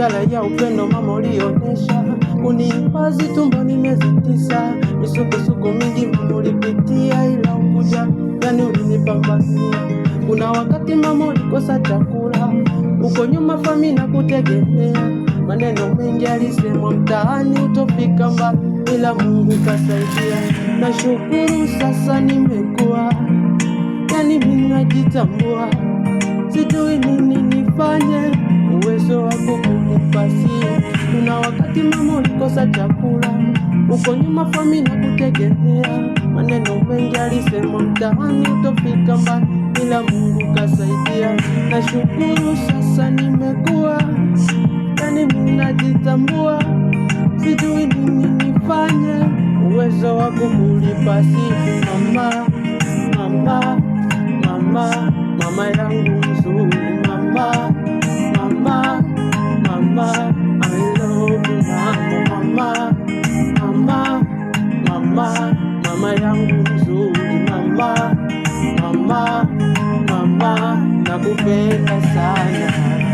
ishara ya upendo mama ulionesha, kunihifadhi tumboni miezi 9, misukosuko mingi mama ulipitia, ila ukuja yani ulinipambania. Kuna wakati mama ulikosa chakula, uko nyuma fami na kutegemea, maneno mengi alisemwa mtaani utofika mbali, ila Mungu kasaidia. Nashukuru sasa nimekuwa, yani mimi najitambua, sijui nini nifanye, uwezo wako kunipasi. Kuna wakati mama ulikosa chakula, uko nyuma fami na kutegemea, maneno mengi alisemwa mtaani utofika mbali, ila Mungu kasaidia. Nashukuru sasa nimekuwa, yani mimi najitambua, sijui nini nifanye, uwezo wako kunipasi. Mama, mama, mama, mama yangu mzuri, mama, mama, mama, I love you mama, mama, mama, mama yangu mzuri, mama, mama, mama, nakupenda sana.